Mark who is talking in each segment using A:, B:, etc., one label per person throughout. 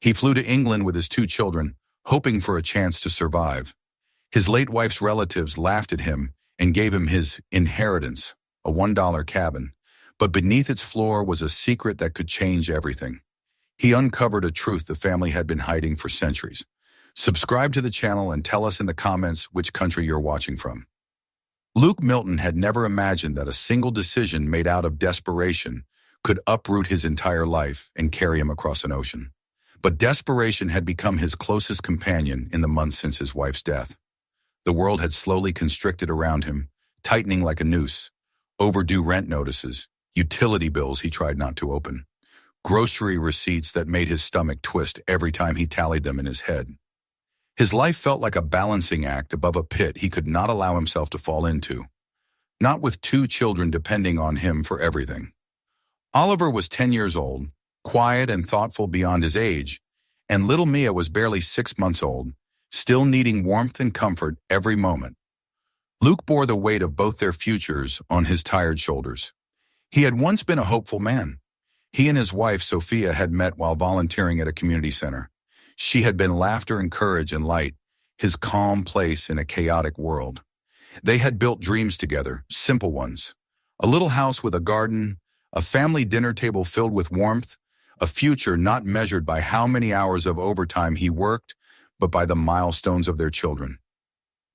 A: He flew to England with his two children, hoping for a chance to survive. His late wife's relatives laughed at him and gave him his inheritance, a $1 cabin. But beneath its floor was a secret that could change everything. He uncovered a truth the family had been hiding for centuries. Subscribe to the channel and tell us in the comments which country you're watching from. Luke Milton had never imagined that a single decision made out of desperation could uproot his entire life and carry him across an ocean. But desperation had become his closest companion in the months since his wife's death. The world had slowly constricted around him, tightening like a noose. Overdue rent notices, utility bills he tried not to open, grocery receipts that made his stomach twist every time he tallied them in his head. His life felt like a balancing act above a pit he could not allow himself to fall into, not with two children depending on him for everything. Oliver was 10 years old, quiet and thoughtful beyond his age, and little Mia was barely 6 months old, still needing warmth and comfort every moment. Luke bore the weight of both their futures on his tired shoulders. He had once been a hopeful man. He and his wife, Sophia, had met while volunteering at a community center. She had been laughter and courage and light, his calm place in a chaotic world. They had built dreams together, simple ones. A little house with a garden, a family dinner table filled with warmth, a future not measured by how many hours of overtime he worked, but by the milestones of their children.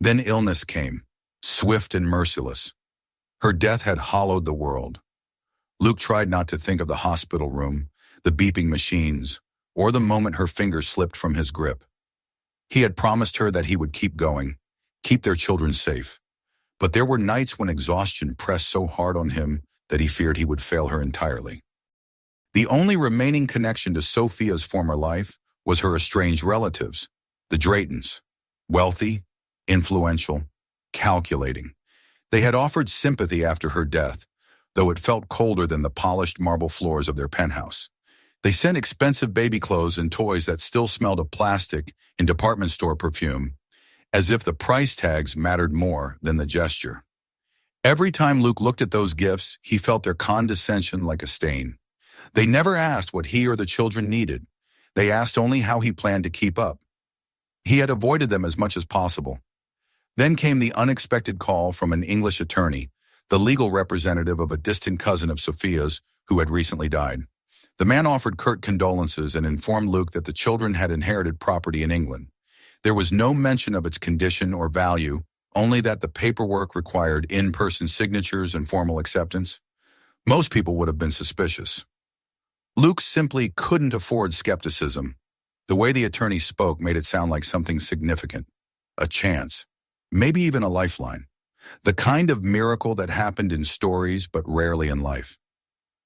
A: Then illness came, swift and merciless. Her death had hollowed the world. Luke tried not to think of the hospital room, the beeping machines, or the moment her fingers slipped from his grip. He had promised her that he would keep going, keep their children safe. But there were nights when exhaustion pressed so hard on him that he feared he would fail her entirely. The only remaining connection to Sophia's former life was her estranged relatives, the Draytons. Wealthy, influential, calculating. They had offered sympathy after her death, though it felt colder than the polished marble floors of their penthouse. They sent expensive baby clothes and toys that still smelled of plastic and department store perfume, as if the price tags mattered more than the gesture. Every time Luke looked at those gifts, he felt their condescension like a stain. They never asked what he or the children needed. They asked only how he planned to keep up. He had avoided them as much as possible. Then came the unexpected call from an English attorney, the legal representative of a distant cousin of Sophia's who had recently died. The man offered curt condolences and informed Luke that the children had inherited property in England. There was no mention of its condition or value, only that the paperwork required in-person signatures and formal acceptance. Most people would have been suspicious. Luke simply couldn't afford skepticism. The way the attorney spoke made it sound like something significant, a chance, maybe even a lifeline, the kind of miracle that happened in stories but rarely in life.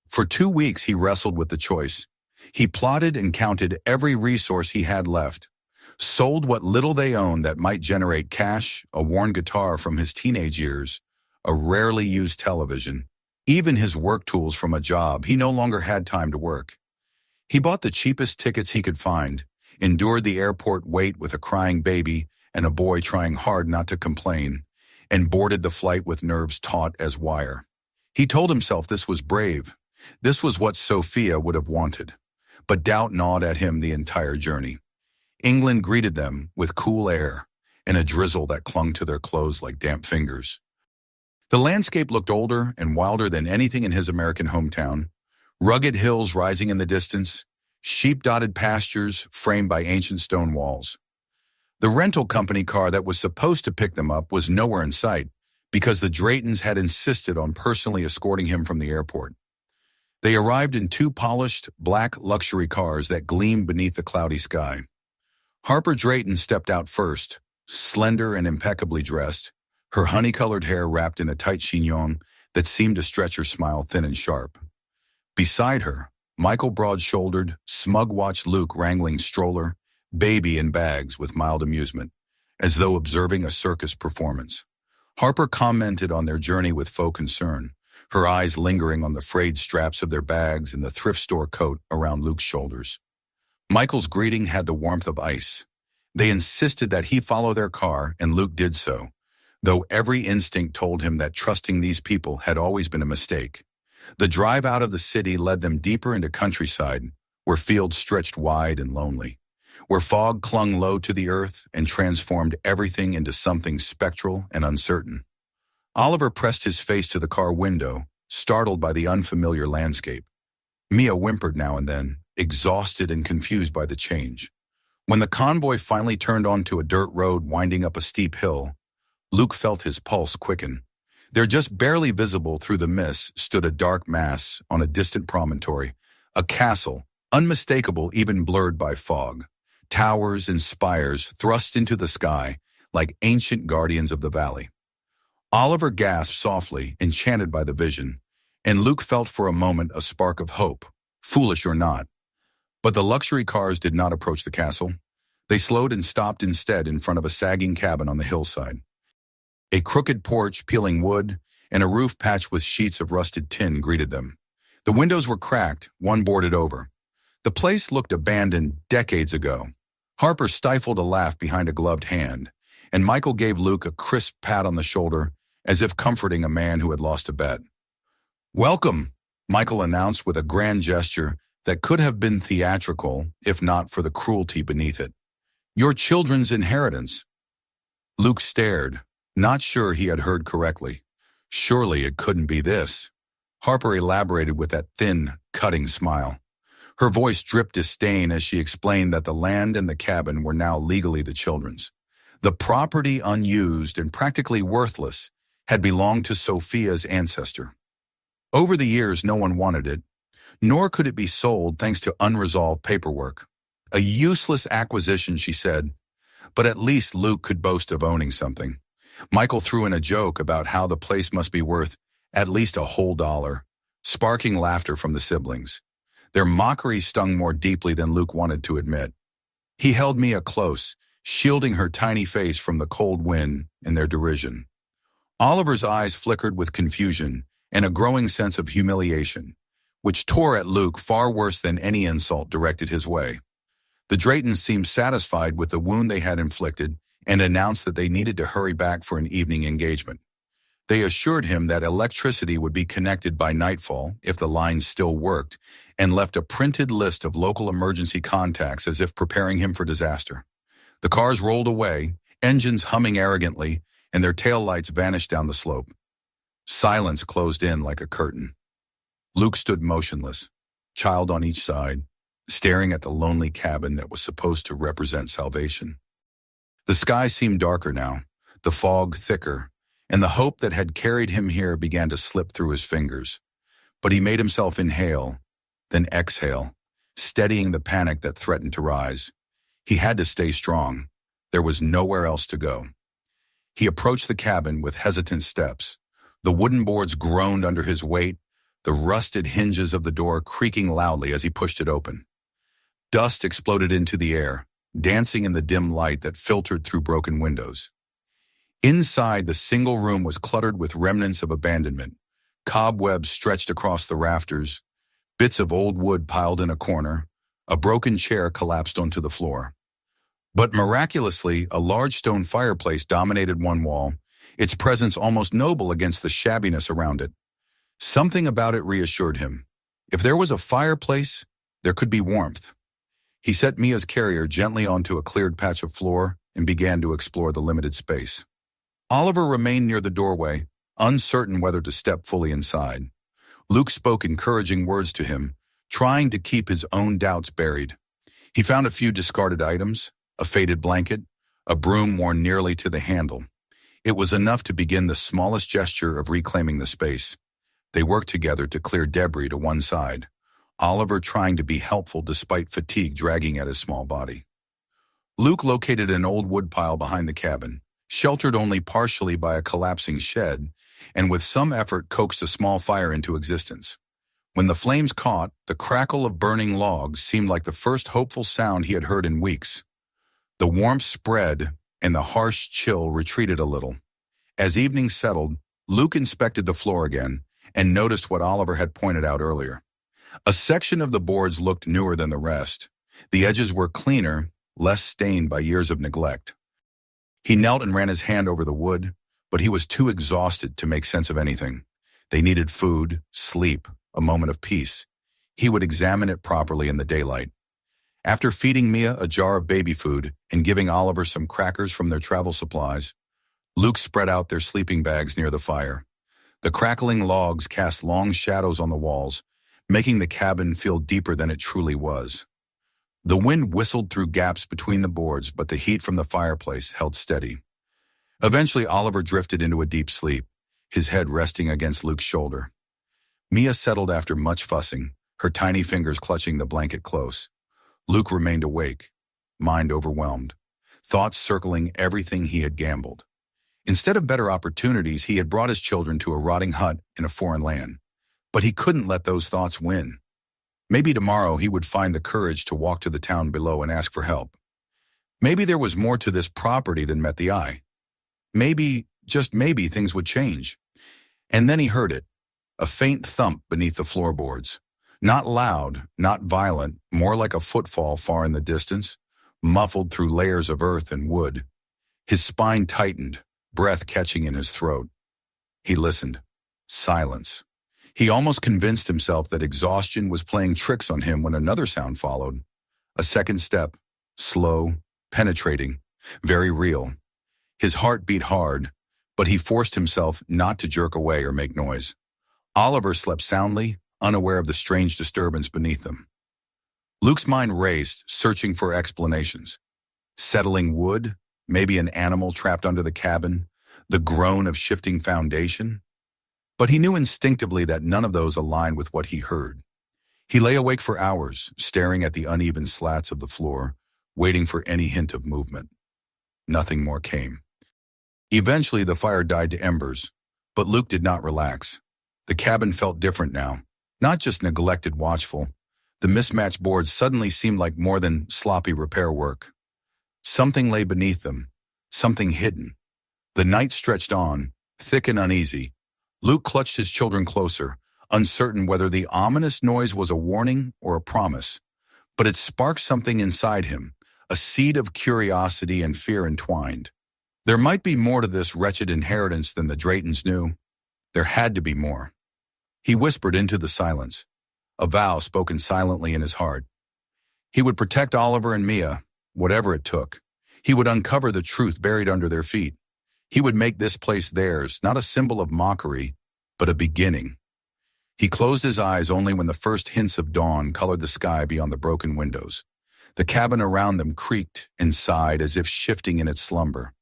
A: For 2 weeks he wrestled with the choice. He plotted and counted every resource he had left, sold what little they owned that might generate cash, a worn guitar from his teenage years, a rarely used television, even his work tools from a job he no longer had time to work. He bought the cheapest tickets he could find, endured the airport wait with a crying baby and a boy trying hard not to complain, and boarded the flight with nerves taut as wire. He told himself this was brave. This was what Sophia would have wanted. But doubt gnawed at him the entire journey. England greeted them with cool air and a drizzle that clung to their clothes like damp fingers. The landscape looked older and wilder than anything in his American hometown. Rugged hills rising in the distance, sheep-dotted pastures framed by ancient stone walls. The rental company car that was supposed to pick them up was nowhere in sight because the Draytons had insisted on personally escorting him from the airport. They arrived in 2 polished, black luxury cars that gleamed beneath the cloudy sky. Harper Drayton stepped out first, slender and impeccably dressed, her honey-colored hair wrapped in a tight chignon that seemed to stretch her smile thin and sharp. Beside her, Michael broad-shouldered, smug watched Luke wrangling stroller, baby and bags with mild amusement, as though observing a circus performance. Harper commented on their journey with faux concern, her eyes lingering on the frayed straps of their bags and the thrift store coat around Luke's shoulders. Michael's greeting had the warmth of ice. They insisted that he follow their car, and Luke did so, though every instinct told him that trusting these people had always been a mistake. The drive out of the city led them deeper into countryside, where fields stretched wide and lonely, where fog clung low to the earth and transformed everything into something spectral and uncertain. Oliver pressed his face to the car window, startled by the unfamiliar landscape. Mia whimpered now and then, exhausted and confused by the change. When the convoy finally turned onto a dirt road winding up a steep hill, Luke felt his pulse quicken. There, just barely visible through the mist, stood a dark mass on a distant promontory, a castle, unmistakable even blurred by fog. Towers and spires thrust into the sky like ancient guardians of the valley. Oliver gasped softly, enchanted by the vision, and Luke felt for a moment a spark of hope, foolish or not. But the luxury cars did not approach the castle. They slowed and stopped instead in front of a sagging cabin on the hillside. A crooked porch peeling wood and a roof patched with sheets of rusted tin greeted them. The windows were cracked, one boarded over. The place looked abandoned decades ago. Harper stifled a laugh behind a gloved hand, and Michael gave Luke a crisp pat on the shoulder as if comforting a man who had lost a bet. "Welcome," Michael announced with a grand gesture that could have been theatrical if not for the cruelty beneath it. "Your children's inheritance." Luke stared, not sure he had heard correctly. Surely it couldn't be this. Harper elaborated with that thin, cutting smile. Her voice dripped disdain as she explained that the land and the cabin were now legally the children's. The property, unused and practically worthless, had belonged to Sophia's ancestor. Over the years, no one wanted it, nor could it be sold thanks to unresolved paperwork. A useless acquisition, she said, but at least Luke could boast of owning something. Michael threw in a joke about how the place must be worth at least a whole $1, sparking laughter from the siblings. Their mockery stung more deeply than Luke wanted to admit. He held Mia close, shielding her tiny face from the cold wind in their derision. Oliver's eyes flickered with confusion and a growing sense of humiliation, which tore at Luke far worse than any insult directed his way. The Draytons seemed satisfied with the wound they had inflicted and announced that they needed to hurry back for an evening engagement. They assured him that electricity would be connected by nightfall if the lines still worked, and left a printed list of local emergency contacts as if preparing him for disaster. The cars rolled away, engines humming arrogantly, and their taillights vanished down the slope. Silence closed in like a curtain. Luke stood motionless, child on each side, staring at the lonely cabin that was supposed to represent salvation. The sky seemed darker now, the fog thicker, and the hope that had carried him here began to slip through his fingers. But he made himself inhale, then exhale, steadying the panic that threatened to rise. He had to stay strong. There was nowhere else to go. He approached the cabin with hesitant steps. The wooden boards groaned under his weight, the rusted hinges of the door creaking loudly as he pushed it open. Dust exploded into the air, dancing in the dim light that filtered through broken windows. Inside, the single room was cluttered with remnants of abandonment. Cobwebs stretched across the rafters, bits of old wood piled in a corner, a broken chair collapsed onto the floor. But miraculously, a large stone fireplace dominated one wall, its presence almost noble against the shabbiness around it. Something about it reassured him. If there was a fireplace, there could be warmth. He set Mia's carrier gently onto a cleared patch of floor and began to explore the limited space. Oliver remained near the doorway, uncertain whether to step fully inside. Luke spoke encouraging words to him, trying to keep his own doubts buried. He found a few discarded items, a faded blanket, a broom worn nearly to the handle. It was enough to begin the smallest gesture of reclaiming the space. They worked together to clear debris to one side, Oliver trying to be helpful despite fatigue dragging at his small body. Luke located an old woodpile behind the cabin, sheltered only partially by a collapsing shed, and with some effort coaxed a small fire into existence. When the flames caught, the crackle of burning logs seemed like the first hopeful sound he had heard in weeks. The warmth spread, and the harsh chill retreated a little. As evening settled, Luke inspected the floor again and noticed what Oliver had pointed out earlier. A section of the boards looked newer than the rest. The edges were cleaner, less stained by years of neglect. He knelt and ran his hand over the wood, but he was too exhausted to make sense of anything. They needed food, sleep, a moment of peace. He would examine it properly in the daylight. After feeding Mia a jar of baby food and giving Oliver some crackers from their travel supplies, Luke spread out their sleeping bags near the fire. The crackling logs cast long shadows on the walls, making the cabin feel deeper than it truly was. The wind whistled through gaps between the boards, but the heat from the fireplace held steady. Eventually, Oliver drifted into a deep sleep, his head resting against Luke's shoulder. Mia settled after much fussing, her tiny fingers clutching the blanket close. Luke remained awake, mind overwhelmed, thoughts circling everything he had gambled. Instead of better opportunities, he had brought his children to a rotting hut in a foreign land. But he couldn't let those thoughts win. Maybe tomorrow he would find the courage to walk to the town below and ask for help. Maybe there was more to this property than met the eye. Maybe, just maybe, things would change. And then he heard it, a faint thump beneath the floorboards. Not loud, not violent, more like a footfall far in the distance, muffled through layers of earth and wood. His spine tightened, breath catching in his throat. He listened. Silence. He almost convinced himself that exhaustion was playing tricks on him when another sound followed. A second step, slow, penetrating, very real. His heart beat hard, but he forced himself not to jerk away or make noise. Oliver slept soundly, unaware of the strange disturbance beneath them. Luke's mind raced, searching for explanations. Settling wood, maybe an animal trapped under the cabin, the groan of shifting foundation. But he knew instinctively that none of those aligned with what he heard. He lay awake for hours, staring at the uneven slats of the floor, waiting for any hint of movement. Nothing more came. Eventually, the fire died to embers, but Luke did not relax. The cabin felt different now, not just neglected watchful. The mismatched boards suddenly seemed like more than sloppy repair work. Something lay beneath them, something hidden. The night stretched on, thick and uneasy. Luke clutched his children closer, uncertain whether the ominous noise was a warning or a promise. But it sparked something inside him, a seed of curiosity and fear entwined. There might be more to this wretched inheritance than the Draytons knew. There had to be more. He whispered into the silence, a vow spoken silently in his heart. He would protect Oliver and Mia, whatever it took. He would uncover the truth buried under their feet. He would make this place theirs, not a symbol of mockery, but a beginning. He closed his eyes only when the first hints of dawn colored the sky beyond the broken windows. The cabin around them creaked and sighed as if shifting in its slumber.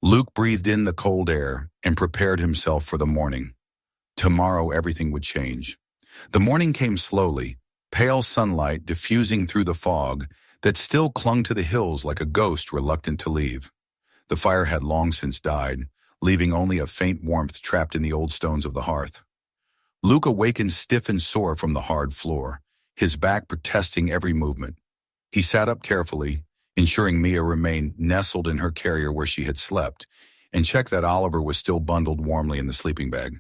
A: Luke breathed in the cold air and prepared himself for the morning. Tomorrow everything would change. The morning came slowly, pale sunlight diffusing through the fog that still clung to the hills like a ghost reluctant to leave. The fire had long since died, leaving only a faint warmth trapped in the old stones of the hearth. Luke awakened stiff and sore from the hard floor, his back protesting every movement. He sat up carefully, ensuring Mia remained nestled in her carrier where she had slept, and checked that Oliver was still bundled warmly in the sleeping bag.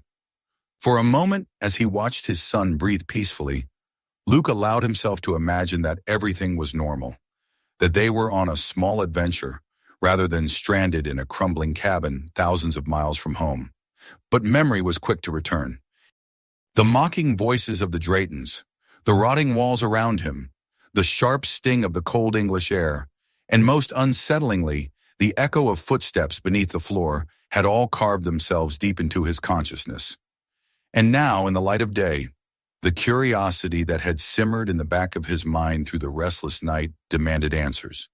A: For a moment, as he watched his son breathe peacefully, Luke allowed himself to imagine that everything was normal, that they were on a small adventure, rather than stranded in a crumbling cabin thousands of miles from home. But memory was quick to return. The mocking voices of the Draytons, the rotting walls around him, the sharp sting of the cold English air, and most unsettlingly, the echo of footsteps beneath the floor had all carved themselves deep into his consciousness. And now, in the light of day, the curiosity that had simmered in the back of his mind through the restless night demanded answers.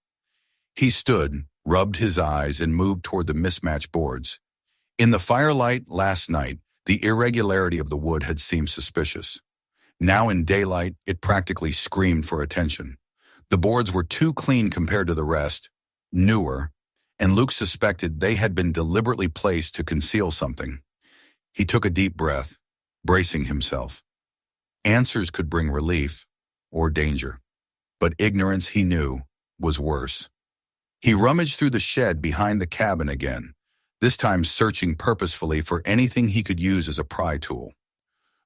A: He stood, rubbed his eyes, and moved toward the mismatched boards. In the firelight last night, the irregularity of the wood had seemed suspicious. Now in daylight, it practically screamed for attention. The boards were too clean compared to the rest, newer, and Luke suspected they had been deliberately placed to conceal something. He took a deep breath, bracing himself. Answers could bring relief or danger, but ignorance, he knew, was worse. He rummaged through the shed behind the cabin again, this time searching purposefully for anything he could use as a pry tool.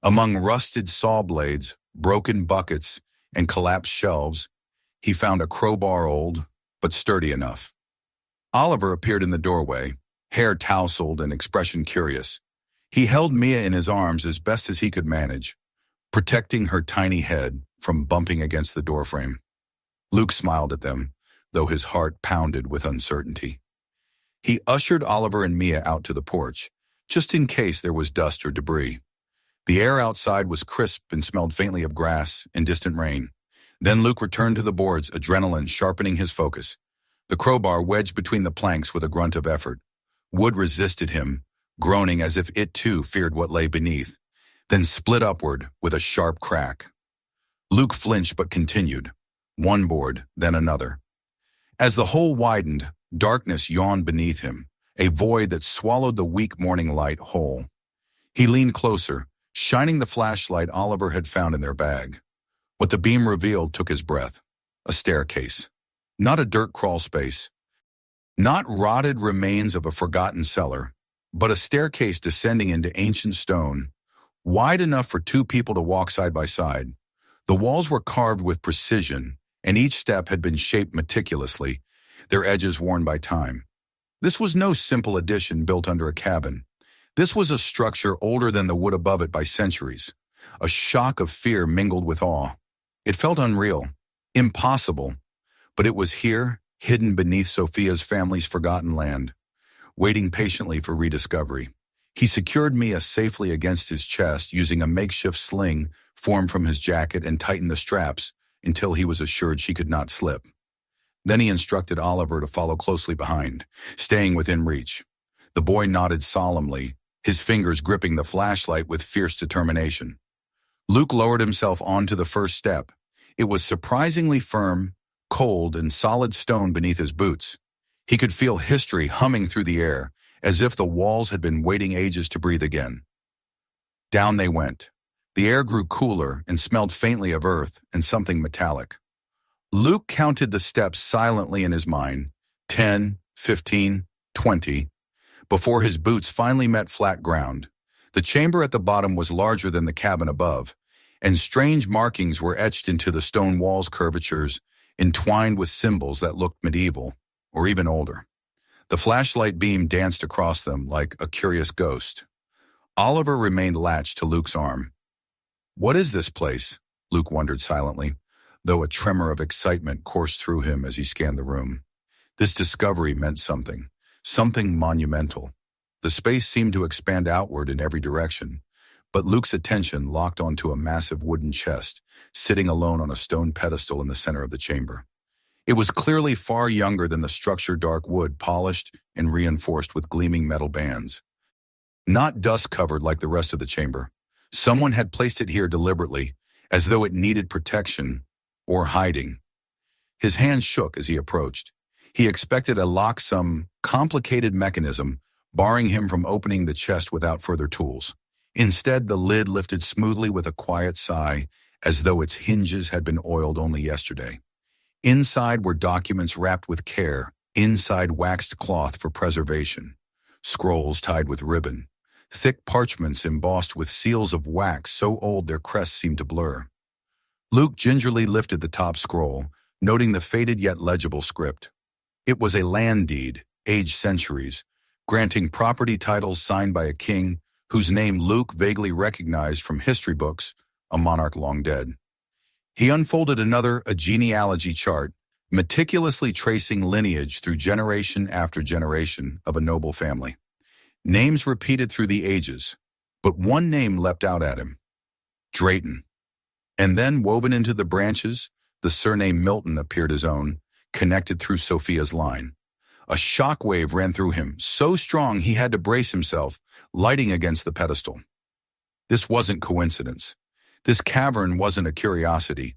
A: Among rusted saw blades, broken buckets, and collapsed shelves, he found a crowbar, old but sturdy enough. Oliver appeared in the doorway, hair tousled and expression curious. He held Mia in his arms as best as he could manage. protecting her tiny head from bumping against the doorframe. Luke smiled at them, though his heart pounded with uncertainty. He ushered Oliver and Mia out to the porch, just in case there was dust or debris. The air outside was crisp and smelled faintly of grass and distant rain. Then Luke returned to the boards, adrenaline sharpening his focus. The crowbar wedged between the planks with a grunt of effort. Wood resisted him, groaning as if it too feared what lay beneath, then split upward with a sharp crack. Luke flinched but continued, one board, then another. As the hole widened, darkness yawned beneath him, a void that swallowed the weak morning light whole. He leaned closer, shining the flashlight Oliver had found in their bag. What the beam revealed took his breath. A staircase. Not a dirt crawl space. Not rotted remains of a forgotten cellar, but a staircase descending into ancient stone, wide enough for two people to walk side by side. The walls were carved with precision, and each step had been shaped meticulously, their edges worn by time. This was no simple addition built under a cabin. This was a structure older than the wood above it by centuries. A shock of fear mingled with awe. It felt unreal, impossible, but it was here, hidden beneath Sophia's family's forgotten land, waiting patiently for rediscovery. He secured Mia safely against his chest using a makeshift sling formed from his jacket and tightened the straps until he was assured she could not slip. Then he instructed Oliver to follow closely behind, staying within reach. The boy nodded solemnly, his fingers gripping the flashlight with fierce determination. Luke lowered himself onto the first step. It was surprisingly firm, cold, and solid stone beneath his boots. He could feel history humming through the air, as if the walls had been waiting ages to breathe again. Down they went. The air grew cooler and smelled faintly of earth and something metallic. Luke counted the steps silently in his mind, 10, 15, 20, before his boots finally met flat ground. The chamber at the bottom was larger than the cabin above, and strange markings were etched into the stone wall's curvatures, entwined with symbols that looked medieval, or even older. The flashlight beam danced across them like a curious ghost. Oliver remained latched to Luke's arm. "What is this place?" Luke wondered silently, though a tremor of excitement coursed through him as he scanned the room. This discovery meant something monumental. The space seemed to expand outward in every direction, but Luke's attention locked onto a massive wooden chest, sitting alone on a stone pedestal in the center of the chamber. It was clearly far younger than the structure, dark wood, polished and reinforced with gleaming metal bands. Not dust-covered like the rest of the chamber. Someone had placed it here deliberately, as though it needed protection or hiding. His hand shook as he approached. He expected a lock, some complicated mechanism, barring him from opening the chest without further tools. Instead, the lid lifted smoothly with a quiet sigh, as though its hinges had been oiled only yesterday. Inside were documents wrapped with care, inside waxed cloth for preservation, scrolls tied with ribbon, thick parchments embossed with seals of wax so old their crests seemed to blur. Luke gingerly lifted the top scroll, noting the faded yet legible script. It was a land deed, aged centuries, granting property titles signed by a king whose name Luke vaguely recognized from history books, a monarch long dead. He unfolded another, a genealogy chart, meticulously tracing lineage through generation after generation of a noble family. Names repeated through the ages, but one name leapt out at him: Drayton. And then, woven into the branches, the surname Milton appeared his own, connected through Sophia's line. A shockwave ran through him, so strong he had to brace himself, lighting against the pedestal. This wasn't coincidence. This cavern wasn't a curiosity.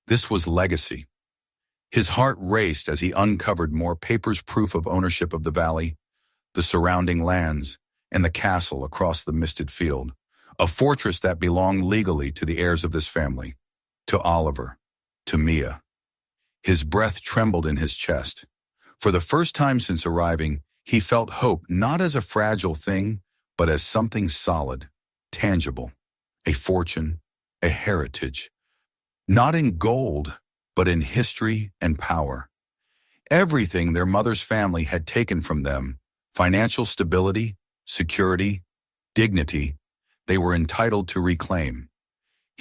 A: This was legacy. His heart raced as he uncovered more papers, proof of ownership of the valley, the surrounding lands, and the castle across the misted field, a fortress that belonged legally to the heirs of this family, to Oliver, to Mia. His breath trembled in his chest. For the first time since arriving, he felt hope not as a fragile thing, but as something solid, tangible, a fortune, a heritage, not in gold, but in history and power. Everything their mother's family had taken from them, financial stability, security, dignity, they were entitled to reclaim.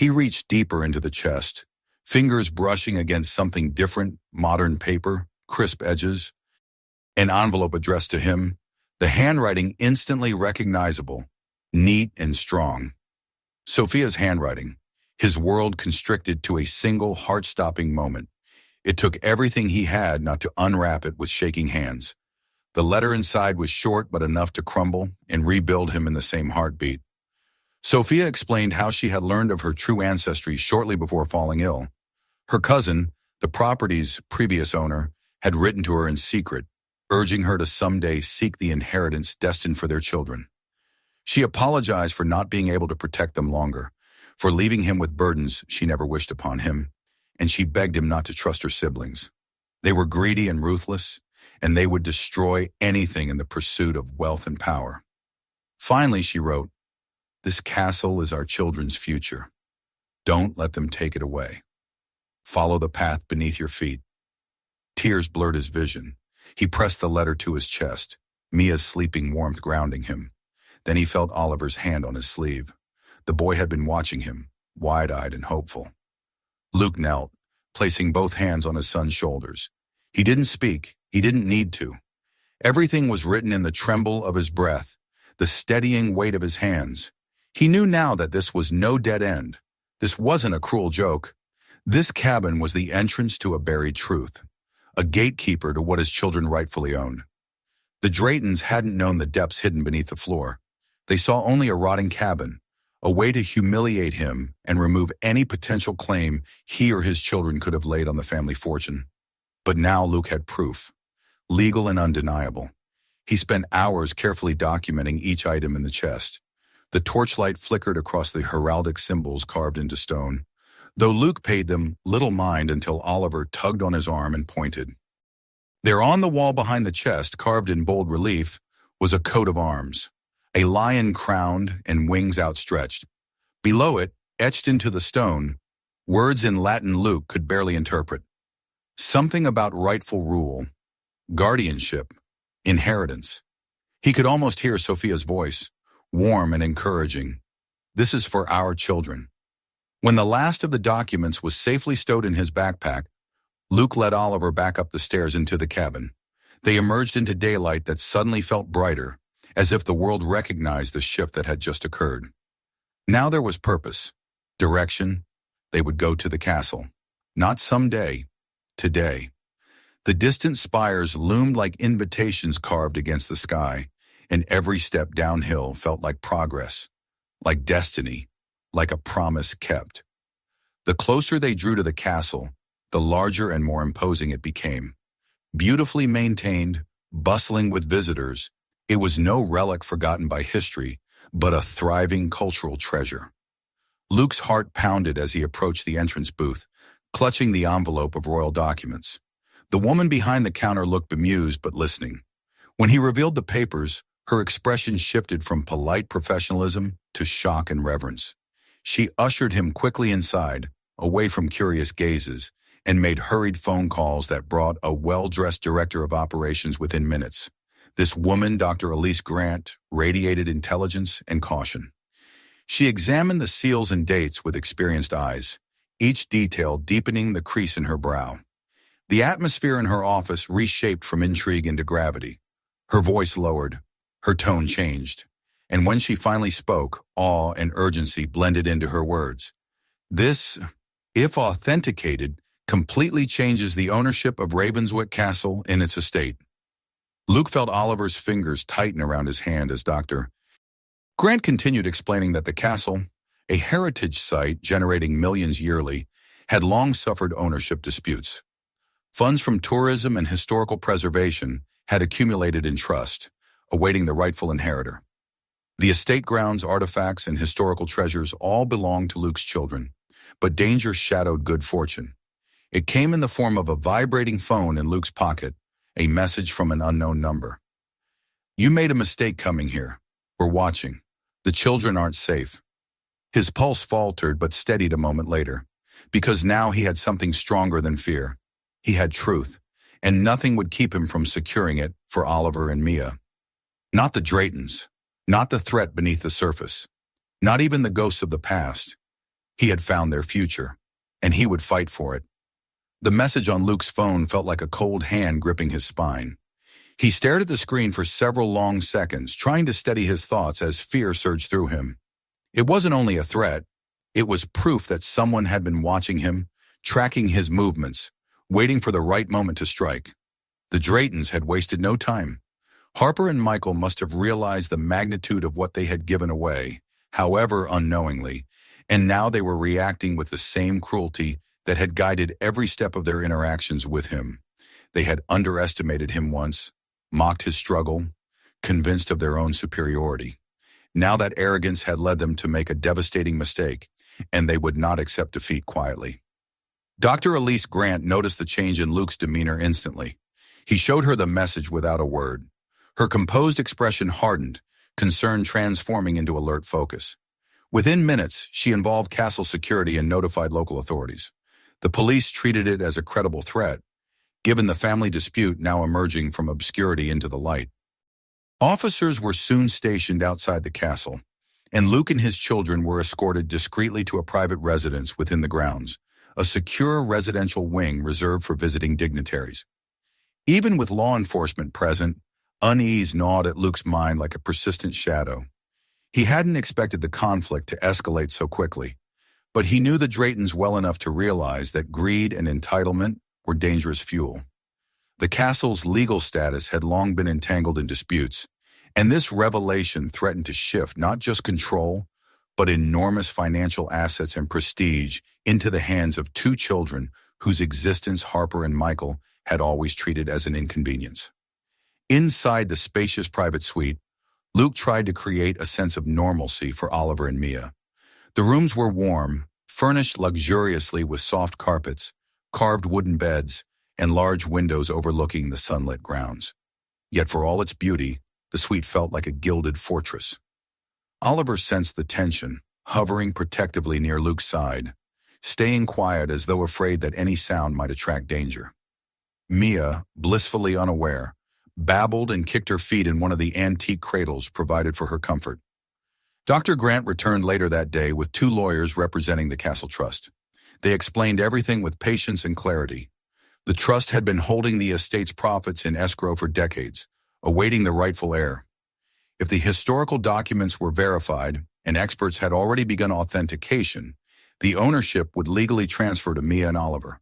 A: He reached deeper into the chest, fingers brushing against something different, modern paper, crisp edges, an envelope addressed to him, the handwriting instantly recognizable, neat and strong. Sophia's handwriting, his world constricted to a single heart-stopping moment. It took everything he had not to unwrap it with shaking hands. The letter inside was short but enough to crumble and rebuild him in the same heartbeat. Sophia explained how she had learned of her true ancestry shortly before falling ill. Her cousin, the property's previous owner, had written to her in secret, urging her to someday seek the inheritance destined for their children. She apologized for not being able to protect them longer, for leaving him with burdens she never wished upon him, and she begged him not to trust her siblings. They were greedy and ruthless, and they would destroy anything in the pursuit of wealth and power. Finally, she wrote, "This castle is our children's future. Don't let them take it away. Follow the path beneath your feet." Tears blurred his vision. He pressed the letter to his chest, Mia's sleeping warmth grounding him. Then he felt Oliver's hand on his sleeve. The boy had been watching him, wide-eyed and hopeful. Luke knelt, placing both hands on his son's shoulders. He didn't speak. He didn't need to. Everything was written in the tremble of his breath, the steadying weight of his hands. He knew now that this was no dead end. This wasn't a cruel joke. This cabin was the entrance to a buried truth, a gatekeeper to what his children rightfully owned. The Draytons hadn't known the depths hidden beneath the floor. They saw only a rotting cabin, a way to humiliate him and remove any potential claim he or his children could have laid on the family fortune. But now Luke had proof, legal and undeniable. He spent hours carefully documenting each item in the chest. The torchlight flickered across the heraldic symbols carved into stone, though Luke paid them little mind until Oliver tugged on his arm and pointed. There on the wall behind the chest, carved in bold relief, was a coat of arms, a lion crowned and wings outstretched. Below it, etched into the stone, words in Latin Luke could barely interpret. Something about rightful rule, guardianship, inheritance. He could almost hear Sophia's voice, warm and encouraging. "This is for our children." When the last of the documents was safely stowed in his backpack, Luke led Oliver back up the stairs into the cabin. They emerged into daylight that suddenly felt brighter, as if the world recognized the shift that had just occurred. Now there was purpose, direction. They would go to the castle. Not someday, today. The distant spires loomed like invitations carved against the sky, and every step downhill felt like progress, like destiny, like a promise kept. The closer they drew to the castle, the larger and more imposing it became. Beautifully maintained, bustling with visitors, it was no relic forgotten by history, but a thriving cultural treasure. Luke's heart pounded as he approached the entrance booth, clutching the envelope of royal documents. The woman behind the counter looked bemused but listening. When he revealed the papers, her expression shifted from polite professionalism to shock and reverence. She ushered him quickly inside, away from curious gazes, and made hurried phone calls that brought a well-dressed director of operations within minutes. This woman, Dr. Elise Grant, radiated intelligence and caution. She examined the seals and dates with experienced eyes, each detail deepening the crease in her brow. The atmosphere in her office reshaped from intrigue into gravity. Her voice lowered, her tone changed, and when she finally spoke, awe and urgency blended into her words. "This, if authenticated, completely changes the ownership of Ravenswick Castle and its estate." Luke felt Oliver's fingers tighten around his hand as Dr. Grant continued explaining that the castle, a heritage site generating millions yearly, had long suffered ownership disputes. Funds from tourism and historical preservation had accumulated in trust, awaiting the rightful inheritor. The estate grounds, artifacts, and historical treasures all belonged to Luke's children, but danger shadowed good fortune. It came in the form of a vibrating phone in Luke's pocket, a message from an unknown number. "You made a mistake coming here. We're watching. The children aren't safe." His pulse faltered but steadied a moment later, because now he had something stronger than fear. He had truth, and nothing would keep him from securing it for Oliver and Mia. Not the Draytons, not the threat beneath the surface, not even the ghosts of the past. He had found their future, and he would fight for it. The message on Luke's phone felt like a cold hand gripping his spine. He stared at the screen for several long seconds, trying to steady his thoughts as fear surged through him. It wasn't only a threat, it was proof that someone had been watching him, tracking his movements, waiting for the right moment to strike. The Draytons had wasted no time. Harper and Michael must have realized the magnitude of what they had given away, however unknowingly, and now they were reacting with the same cruelty that had guided every step of their interactions with him. They had underestimated him once, mocked his struggle, convinced of their own superiority. Now that arrogance had led them to make a devastating mistake, and they would not accept defeat quietly. Dr. Elise Grant noticed the change in Luke's demeanor instantly. He showed her the message without a word. Her composed expression hardened, concern transforming into alert focus. Within minutes, she involved castle security and notified local authorities. The police treated it as a credible threat, given the family dispute now emerging from obscurity into the light. Officers were soon stationed outside the castle, and Luke and his children were escorted discreetly to a private residence within the grounds, a secure residential wing reserved for visiting dignitaries. Even with law enforcement present, unease gnawed at Luke's mind like a persistent shadow. He hadn't expected the conflict to escalate so quickly, but he knew the Draytons well enough to realize that greed and entitlement were dangerous fuel. The castle's legal status had long been entangled in disputes, and this revelation threatened to shift not just control, but enormous financial assets and prestige into the hands of two children whose existence Harper and Michael had always treated as an inconvenience. Inside the spacious private suite, Luke tried to create a sense of normalcy for Oliver and Mia. The rooms were warm, furnished luxuriously with soft carpets, carved wooden beds, and large windows overlooking the sunlit grounds. Yet for all its beauty, the suite felt like a gilded fortress. Oliver sensed the tension, hovering protectively near Luke's side, staying quiet as though afraid that any sound might attract danger. Mia, blissfully unaware, babbled and kicked her feet in one of the antique cradles provided for her comfort. Dr. Grant returned later that day with two lawyers representing the Castle Trust. They explained everything with patience and clarity. The trust had been holding the estate's profits in escrow for decades, awaiting the rightful heir. If the historical documents were verified and experts had already begun authentication, the ownership would legally transfer to Mia and Oliver.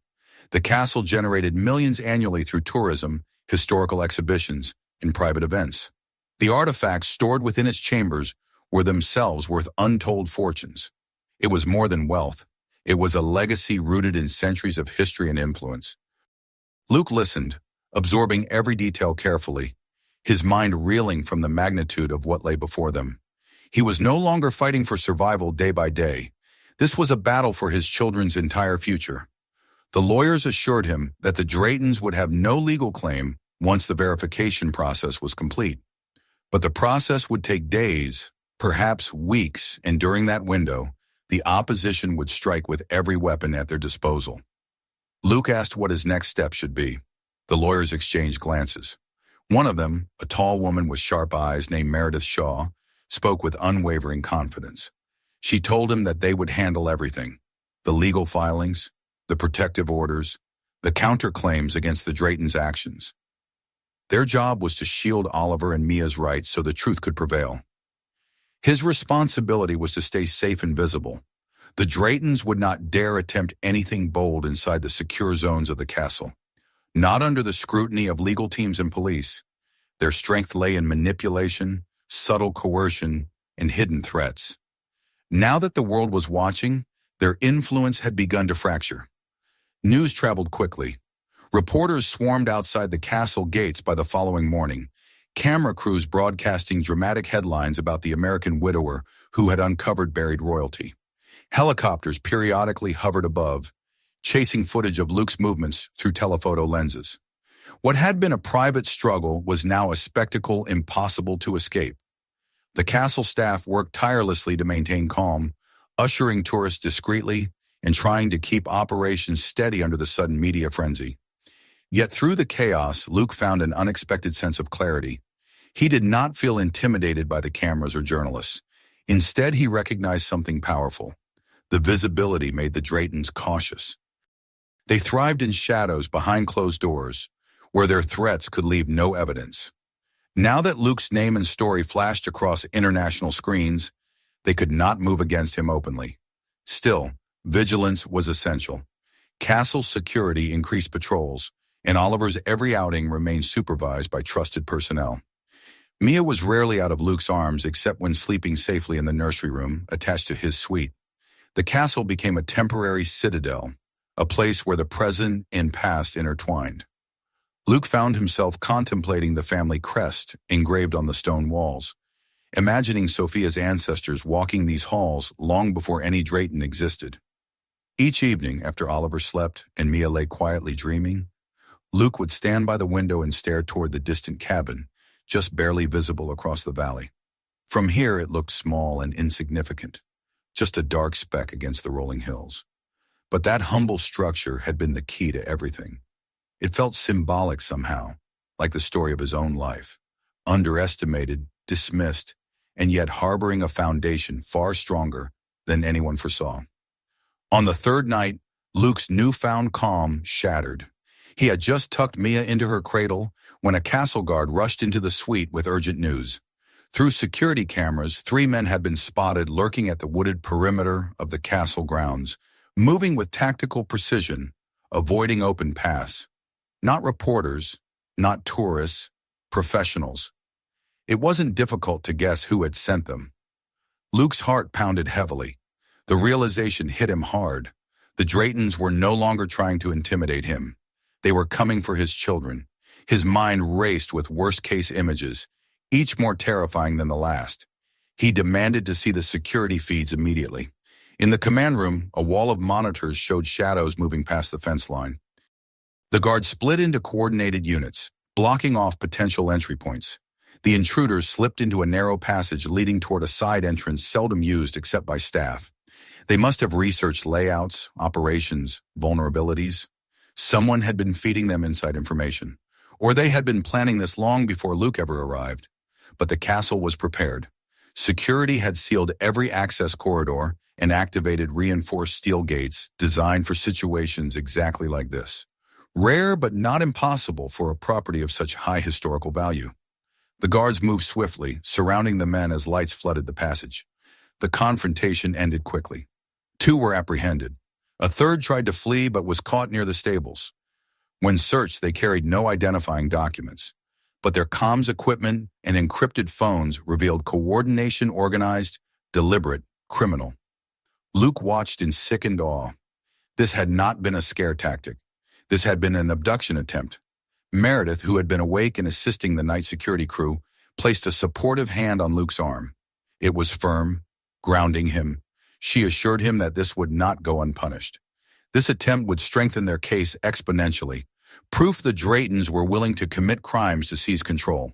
A: The castle generated millions annually through tourism, historical exhibitions, and private events. The artifacts stored within its chambers were themselves worth untold fortunes. It was more than wealth. It was a legacy rooted in centuries of history and influence. Luke listened, absorbing every detail carefully, his mind reeling from the magnitude of what lay before them. He was no longer fighting for survival day by day. This was a battle for his children's entire future. The lawyers assured him that the Draytons would have no legal claim once the verification process was complete. But the process would take days, perhaps weeks, and during that window, the opposition would strike with every weapon at their disposal. Luke asked what his next step should be. The lawyers exchanged glances. One of them, a tall woman with sharp eyes named Meredith Shaw, spoke with unwavering confidence. She told him that they would handle everything: the legal filings, the protective orders, the counterclaims against the Draytons' actions. Their job was to shield Oliver and Mia's rights so the truth could prevail. His responsibility was to stay safe and visible. The Draytons would not dare attempt anything bold inside the secure zones of the castle. Not under the scrutiny of legal teams and police. Their strength lay in manipulation, subtle coercion, and hidden threats. Now that the world was watching, their influence had begun to fracture. News traveled quickly. Reporters swarmed outside the castle gates by the following morning, camera crews broadcasting dramatic headlines about the American widower who had uncovered buried royalty. Helicopters periodically hovered above, chasing footage of Luke's movements through telephoto lenses. What had been a private struggle was now a spectacle impossible to escape. The castle staff worked tirelessly to maintain calm, ushering tourists discreetly and trying to keep operations steady under the sudden media frenzy. Yet through the chaos, Luke found an unexpected sense of clarity. He did not feel intimidated by the cameras or journalists. Instead, he recognized something powerful: The visibility made the Draytons cautious. They thrived in shadows behind closed doors, where their threats could leave no evidence. Now that Luke's name and story flashed across international screens, they could not move against him openly. Still, vigilance was essential. Castle security increased patrols, and Oliver's every outing remained supervised by trusted personnel. Mia was rarely out of Luke's arms except when sleeping safely in the nursery room attached to his suite. The castle became a temporary citadel, a place where the present and past intertwined. Luke found himself contemplating the family crest engraved on the stone walls, imagining Sophia's ancestors walking these halls long before any Drayton existed. Each evening, after Oliver slept and Mia lay quietly dreaming, Luke would stand by the window and stare toward the distant cabin, just barely visible across the valley. From here it looked small and insignificant, just a dark speck against the rolling hills. But that humble structure had been the key to everything. It felt symbolic somehow, like the story of his own life, underestimated, dismissed, and yet harboring a foundation far stronger than anyone foresaw. On the third night, Luke's newfound calm shattered. He had just tucked Mia into her cradle when a castle guard rushed into the suite with urgent news. Through security cameras, 3 men had been spotted lurking at the wooded perimeter of the castle grounds, moving with tactical precision, avoiding open paths. Not reporters, not tourists, professionals. It wasn't difficult to guess who had sent them. Luke's heart pounded heavily. The realization hit him hard. The Draytons were no longer trying to intimidate him. They were coming for his children. His mind raced with worst-case images, each more terrifying than the last. He demanded to see the security feeds immediately. In the command room, a wall of monitors showed shadows moving past the fence line. The guards split into coordinated units, blocking off potential entry points. The intruders slipped into a narrow passage leading toward a side entrance seldom used except by staff. They must have researched layouts, operations, vulnerabilities. Someone had been feeding them inside information, or they had been planning this long before Luke ever arrived. But the castle was prepared. Security had sealed every access corridor and activated reinforced steel gates designed for situations exactly like this. Rare but not impossible for a property of such high historical value. The guards moved swiftly, surrounding the men as lights flooded the passage. The confrontation ended quickly. 2 were apprehended. A third tried to flee but was caught near the stables. When searched, they carried no identifying documents, but their comms equipment and encrypted phones revealed coordination organized, deliberate, criminal. Luke watched in sickened awe. This had not been a scare tactic. This had been an abduction attempt. Meredith, who had been awake and assisting the night security crew, placed a supportive hand on Luke's arm. It was firm, grounding him. She assured him that this would not go unpunished. This attempt would strengthen their case exponentially, proof the Draytons were willing to commit crimes to seize control.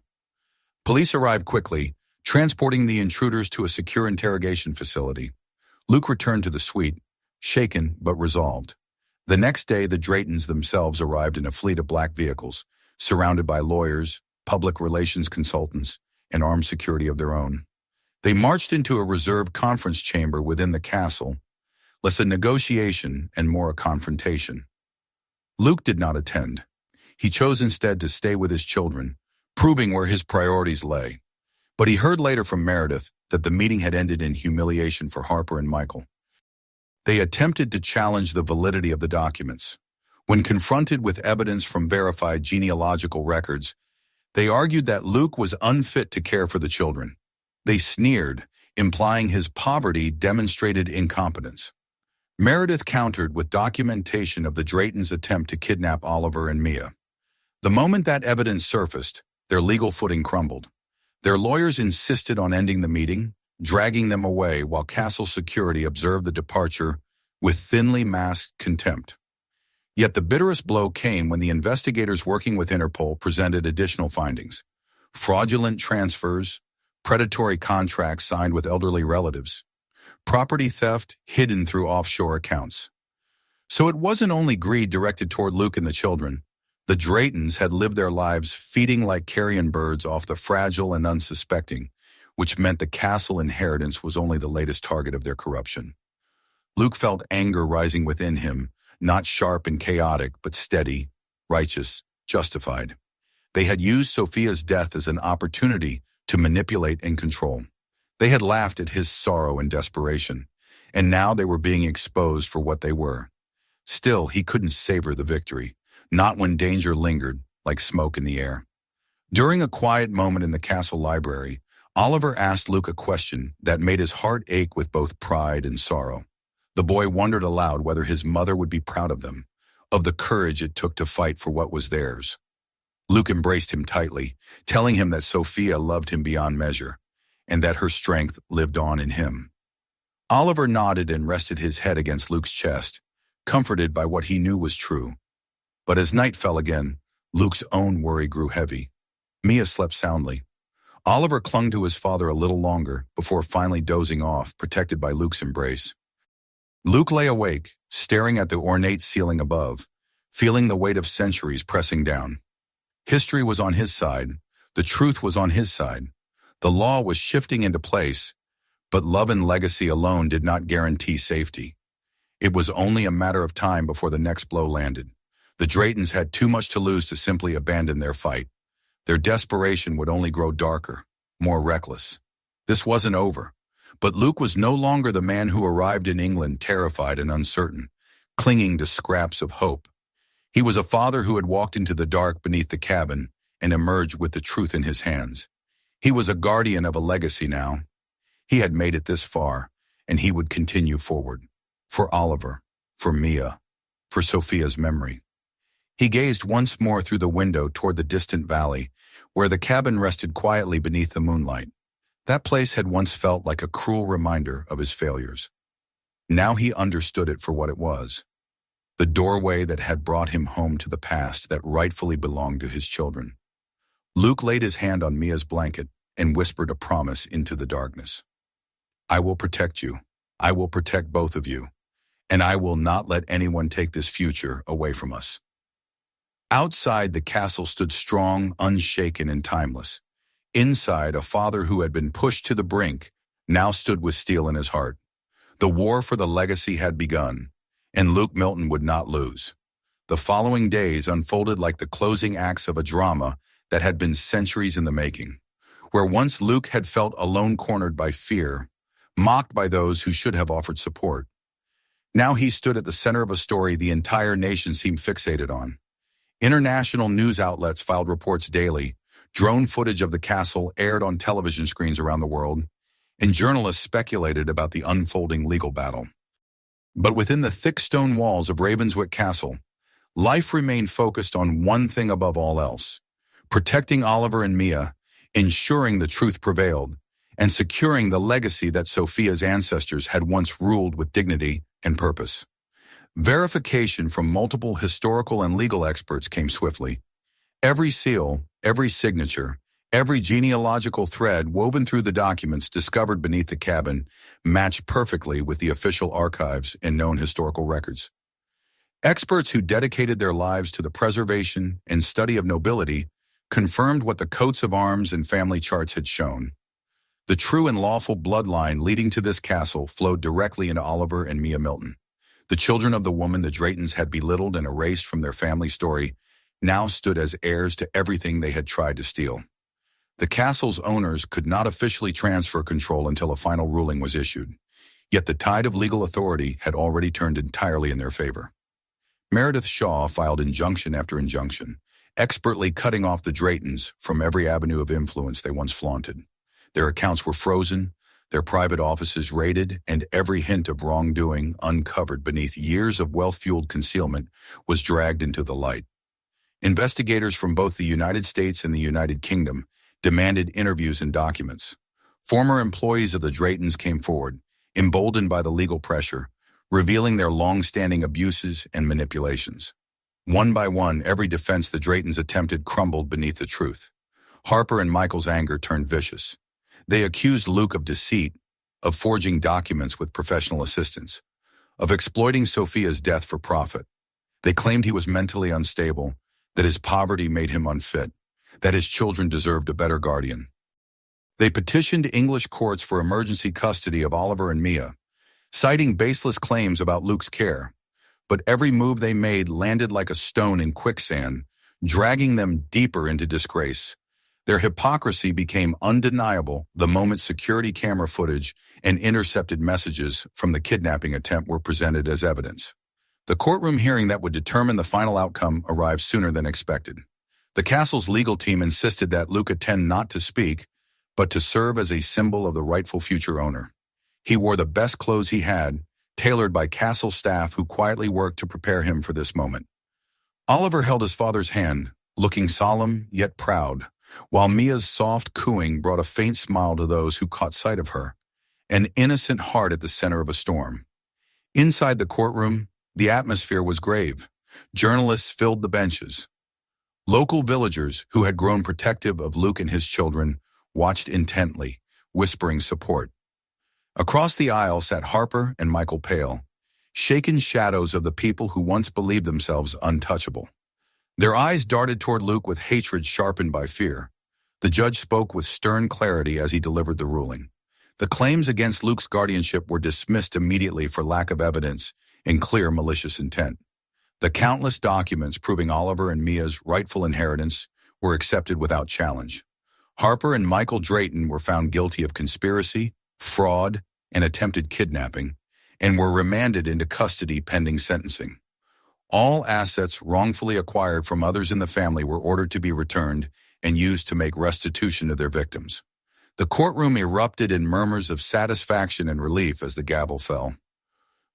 A: Police arrived quickly, transporting the intruders to a secure interrogation facility. Luke returned to the suite, shaken but resolved. The next day, the Draytons themselves arrived in a fleet of black vehicles, surrounded by lawyers, public relations consultants, and armed security of their own. They marched into a reserved conference chamber within the castle, less a negotiation and more a confrontation. Luke did not attend. He chose instead to stay with his children, proving where his priorities lay. But he heard later from Meredith that the meeting had ended in humiliation for Harper and Michael. They attempted to challenge the validity of the documents. When confronted with evidence from verified genealogical records, they argued that Luke was unfit to care for the children. They sneered, implying his poverty demonstrated incompetence. Meredith countered with documentation of the Draytons' attempt to kidnap Oliver and Mia. The moment that evidence surfaced, their legal footing crumbled. Their lawyers insisted on ending the meeting, dragging them away while castle security observed the departure with thinly masked contempt. Yet the bitterest blow came when the investigators working with Interpol presented additional findings: fraudulent transfers, predatory contracts signed with elderly relatives, property theft hidden through offshore accounts. So it wasn't only greed directed toward Luke and the children. The Draytons had lived their lives feeding like carrion birds off the fragile and unsuspecting, which meant the castle inheritance was only the latest target of their corruption. Luke felt anger rising within him, not sharp and chaotic, but steady, righteous, justified. They had used Sophia's death as an opportunity to manipulate and control. They had laughed at his sorrow and desperation, and now they were being exposed for what they were. Still, he couldn't savor the victory, not when danger lingered like smoke in the air. During a quiet moment in the castle library, Oliver asked Luke a question that made his heart ache with both pride and sorrow. The boy wondered aloud whether his mother would be proud of them, of the courage it took to fight for what was theirs. Luke embraced him tightly, telling him that Sophia loved him beyond measure, and that her strength lived on in him. Oliver nodded and rested his head against Luke's chest, comforted by what he knew was true. But as night fell again, Luke's own worry grew heavy. Mia slept soundly. Oliver clung to his father a little longer before finally dozing off, protected by Luke's embrace. Luke lay awake, staring at the ornate ceiling above, feeling the weight of centuries pressing down. History was on his side. The truth was on his side. The law was shifting into place, but love and legacy alone did not guarantee safety. It was only a matter of time before the next blow landed. The Draytons had too much to lose to simply abandon their fight. Their desperation would only grow darker, more reckless. This wasn't over, but Luke was no longer the man who arrived in England terrified and uncertain, clinging to scraps of hope. He was a father who had walked into the dark beneath the cabin and emerged with the truth in his hands. He was a guardian of a legacy now. He had made it this far, and he would continue forward. For Oliver, for Mia, for Sophia's memory. He gazed once more through the window toward the distant valley, where the cabin rested quietly beneath the moonlight. That place had once felt like a cruel reminder of his failures. Now he understood it for what it was. The doorway that had brought him home to the past that rightfully belonged to his children. Luke laid his hand on Mia's blanket and whispered a promise into the darkness. I will protect you. I will protect both of you. And I will not let anyone take this future away from us. Outside, the castle stood strong, unshaken, and timeless. Inside, a father who had been pushed to the brink now stood with steel in his heart. The war for the legacy had begun, and Luke Milton would not lose. The following days unfolded like the closing acts of a drama that had been centuries in the making. Where once Luke had felt alone, cornered by fear, mocked by those who should have offered support. Now he stood at the center of a story the entire nation seemed fixated on. International news outlets filed reports daily, drone footage of the castle aired on television screens around the world, and journalists speculated about the unfolding legal battle. But within the thick stone walls of Ravenswick Castle, life remained focused on one thing above all else: protecting Oliver and Mia, ensuring the truth prevailed, and securing the legacy that Sophia's ancestors had once ruled with dignity and purpose. Verification from multiple historical and legal experts came swiftly. Every seal, every signature, every genealogical thread woven through the documents discovered beneath the cabin matched perfectly with the official archives and known historical records. Experts who dedicated their lives to the preservation and study of nobility confirmed what the coats of arms and family charts had shown. The true and lawful bloodline leading to this castle flowed directly into Oliver and Mia Milton. The children of the woman the Draytons had belittled and erased from their family story now stood as heirs to everything they had tried to steal. The castle's owners could not officially transfer control until a final ruling was issued, yet the tide of legal authority had already turned entirely in their favor. Meredith Shaw filed injunction after injunction, expertly cutting off the Draytons from every avenue of influence they once flaunted. Their accounts were frozen, their private offices raided, and every hint of wrongdoing uncovered beneath years of wealth-fueled concealment was dragged into the light. Investigators from both the United States and the United Kingdom demanded interviews and documents. Former employees of the Draytons came forward, emboldened by the legal pressure, revealing their long-standing abuses and manipulations. One by one, every defense the Draytons attempted crumbled beneath the truth. Harper and Michael's anger turned vicious. They accused Luke of deceit, of forging documents with professional assistance, of exploiting Sophia's death for profit. They claimed he was mentally unstable, that his poverty made him unfit, that his children deserved a better guardian. They petitioned English courts for emergency custody of Oliver and Mia, citing baseless claims about Luke's care. But every move they made landed like a stone in quicksand, dragging them deeper into disgrace. Their hypocrisy became undeniable the moment security camera footage and intercepted messages from the kidnapping attempt were presented as evidence. The courtroom hearing that would determine the final outcome arrived sooner than expected. The castle's legal team insisted that Luke attend not to speak, but to serve as a symbol of the rightful future owner. He wore the best clothes he had, tailored by castle staff who quietly worked to prepare him for this moment. Oliver held his father's hand, looking solemn yet proud, while Mia's soft cooing brought a faint smile to those who caught sight of her, an innocent heart at the center of a storm. Inside the courtroom, the atmosphere was grave. Journalists filled the benches. Local villagers, who had grown protective of Luke and his children, watched intently, whispering support. Across the aisle sat Harper and Michael Pale, shaken shadows of the people who once believed themselves untouchable. Their eyes darted toward Luke with hatred sharpened by fear. The judge spoke with stern clarity as he delivered the ruling. The claims against Luke's guardianship were dismissed immediately for lack of evidence and clear malicious intent. The countless documents proving Oliver and Mia's rightful inheritance were accepted without challenge. Harper and Michael Drayton were found guilty of conspiracy, fraud, and attempted kidnapping, and were remanded into custody pending sentencing. All assets wrongfully acquired from others in the family were ordered to be returned and used to make restitution to their victims. The courtroom erupted in murmurs of satisfaction and relief as the gavel fell.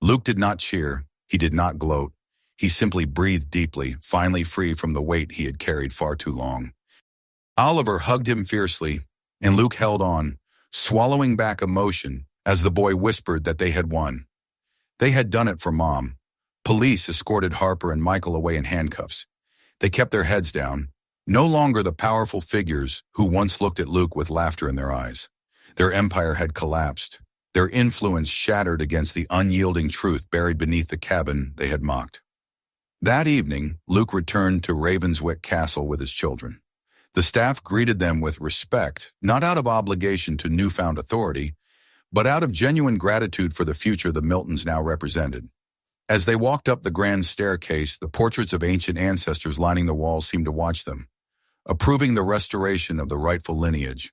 A: Luke did not cheer, he did not gloat. He simply breathed deeply, finally free from the weight he had carried far too long. Oliver hugged him fiercely, and Luke held on, swallowing back emotion as the boy whispered that they had won. They had done it for Mom. Police escorted Harper and Michael away in handcuffs. They kept their heads down, no longer the powerful figures who once looked at Luke with laughter in their eyes. Their empire had collapsed, their influence shattered against the unyielding truth buried beneath the cabin they had mocked. That evening, Luke returned to Ravenswick Castle with his children. The staff greeted them with respect, not out of obligation to newfound authority, but out of genuine gratitude for the future the Miltons now represented. As they walked up the grand staircase, the portraits of ancient ancestors lining the walls seemed to watch them, approving the restoration of the rightful lineage.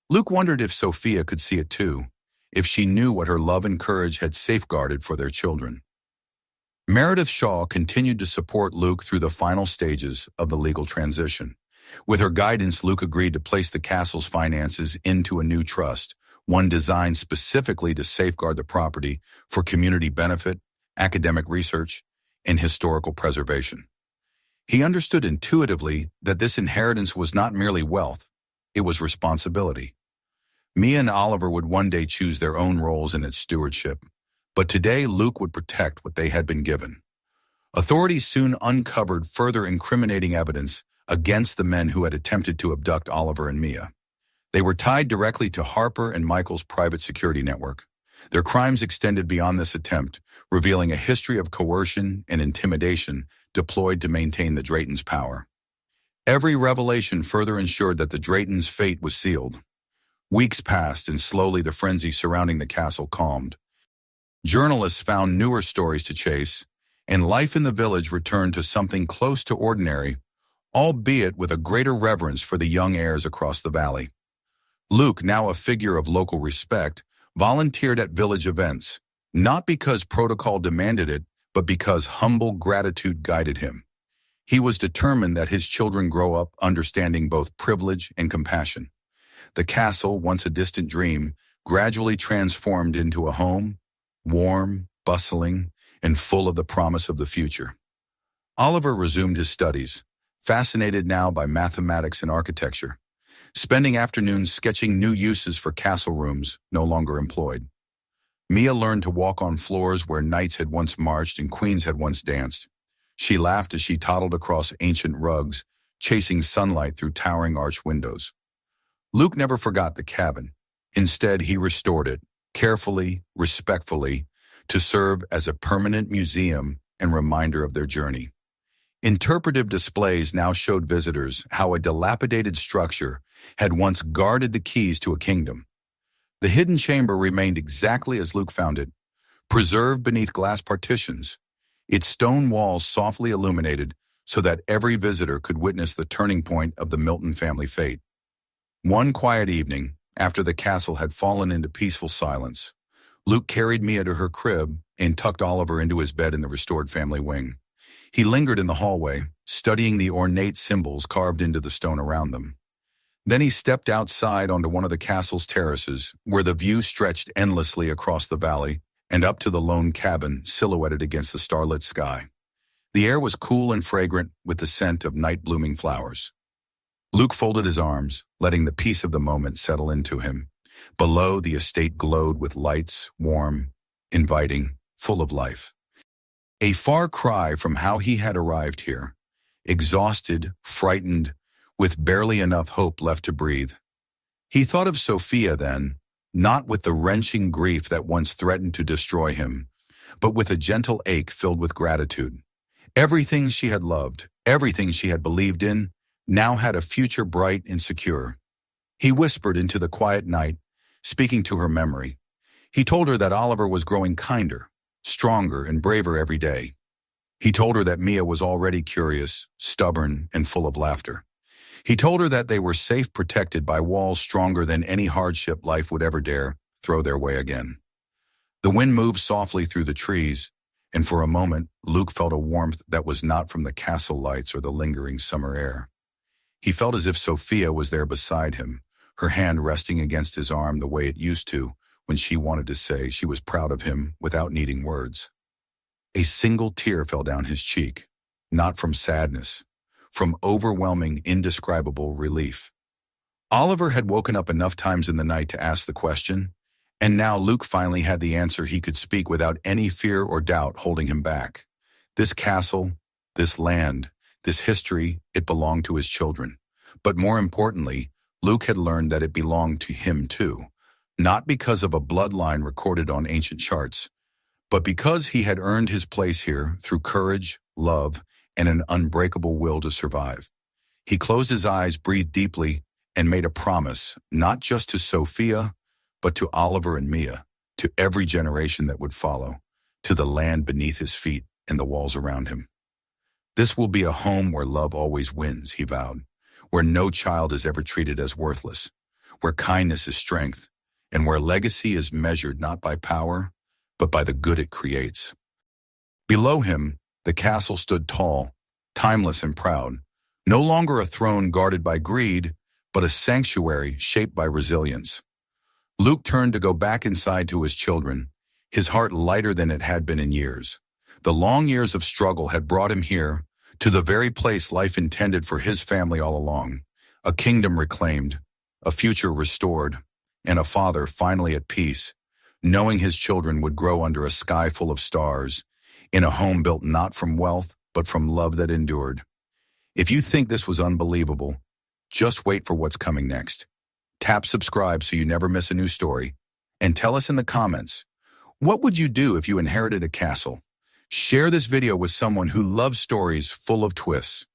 A: Luke wondered if Sophia could see it too, if she knew what her love and courage had safeguarded for their children. Meredith Shaw continued to support Luke through the final stages of the legal transition. With her guidance, Luke agreed to place the castle's finances into a new trust, one designed specifically to safeguard the property for community benefit, academic research, and historical preservation. He understood intuitively that this inheritance was not merely wealth, it was responsibility. Mia and Oliver would one day choose their own roles in its stewardship, but today Luke would protect what they had been given. Authorities soon uncovered further incriminating evidence against the men who had attempted to abduct Oliver and Mia. They were tied directly to Harper and Michael's private security network. Their crimes extended beyond this attempt, revealing a history of coercion and intimidation deployed to maintain the Draytons' power. Every revelation further ensured that the Draytons' fate was sealed. Weeks passed, and slowly the frenzy surrounding the castle calmed. Journalists found newer stories to chase, and life in the village returned to something close to ordinary, albeit with a greater reverence for the young heirs across the valley. Luke, now a figure of local respect, volunteered at village events, not because protocol demanded it, but because humble gratitude guided him. He was determined that his children grow up understanding both privilege and compassion. The castle, once a distant dream, gradually transformed into a home, warm, bustling, and full of the promise of the future. Oliver resumed his studies, fascinated now by mathematics and architecture, spending afternoons sketching new uses for castle rooms no longer employed. Mia learned to walk on floors where knights had once marched and queens had once danced. She laughed as she toddled across ancient rugs, chasing sunlight through towering arched windows. Luke never forgot the cabin. Instead, he restored it, carefully, respectfully, to serve as a permanent museum and reminder of their journey. Interpretive displays now showed visitors how a dilapidated structure had once guarded the keys to a kingdom. The hidden chamber remained exactly as Luke found it, preserved beneath glass partitions, its stone walls softly illuminated so that every visitor could witness the turning point of the Milton family fate. One quiet evening, after the castle had fallen into peaceful silence, Luke carried Mia to her crib and tucked Oliver into his bed in the restored family wing. He lingered in the hallway, studying the ornate symbols carved into the stone around them. Then he stepped outside onto one of the castle's terraces, where the view stretched endlessly across the valley and up to the lone cabin silhouetted against the starlit sky. The air was cool and fragrant with the scent of night-blooming flowers. Luke folded his arms, letting the peace of the moment settle into him. Below, the estate glowed with lights, warm, inviting, full of life. A far cry from how he had arrived here, exhausted, frightened, with barely enough hope left to breathe. He thought of Sophia then, not with the wrenching grief that once threatened to destroy him, but with a gentle ache filled with gratitude. Everything she had loved, everything she had believed in, now had a future bright and secure. He whispered into the quiet night, speaking to her memory. He told her that Oliver was growing kinder, stronger, and braver every day. He told her that Mia was already curious, stubborn, and full of laughter. He told her that they were safe, protected by walls stronger than any hardship life would ever dare throw their way again. The wind moved softly through the trees, and for a moment, Luke felt a warmth that was not from the castle lights or the lingering summer air. He felt as if Sophia was there beside him, her hand resting against his arm the way it used to when she wanted to say she was proud of him without needing words. A single tear fell down his cheek, not from sadness, from overwhelming, indescribable relief. Oliver had woken up enough times in the night to ask the question, and now Luke finally had the answer he could speak without any fear or doubt holding him back. This castle, this land, this history, it belonged to his children. But more importantly, Luke had learned that it belonged to him too, not because of a bloodline recorded on ancient charts, but because he had earned his place here through courage, love, and an unbreakable will to survive. He closed his eyes, breathed deeply, and made a promise, not just to Sophia, but to Oliver and Mia, to every generation that would follow, to the land beneath his feet and the walls around him. This will be a home where love always wins, he vowed, where no child is ever treated as worthless, where kindness is strength, and where legacy is measured not by power, but by the good it creates. Below him, the castle stood tall, timeless and proud, no longer a throne guarded by greed, but a sanctuary shaped by resilience. Luke turned to go back inside to his children, his heart lighter than it had been in years. The long years of struggle had brought him here, to the very place life intended for his family all along, a kingdom reclaimed, a future restored, and a father finally at peace, knowing his children would grow under a sky full of stars, in a home built not from wealth, but from love that endured. If you think this was unbelievable, just wait for what's coming next. Tap subscribe so you never miss a new story, and tell us in the comments, what would you do if you inherited a castle? Share this video with someone who loves stories full of twists.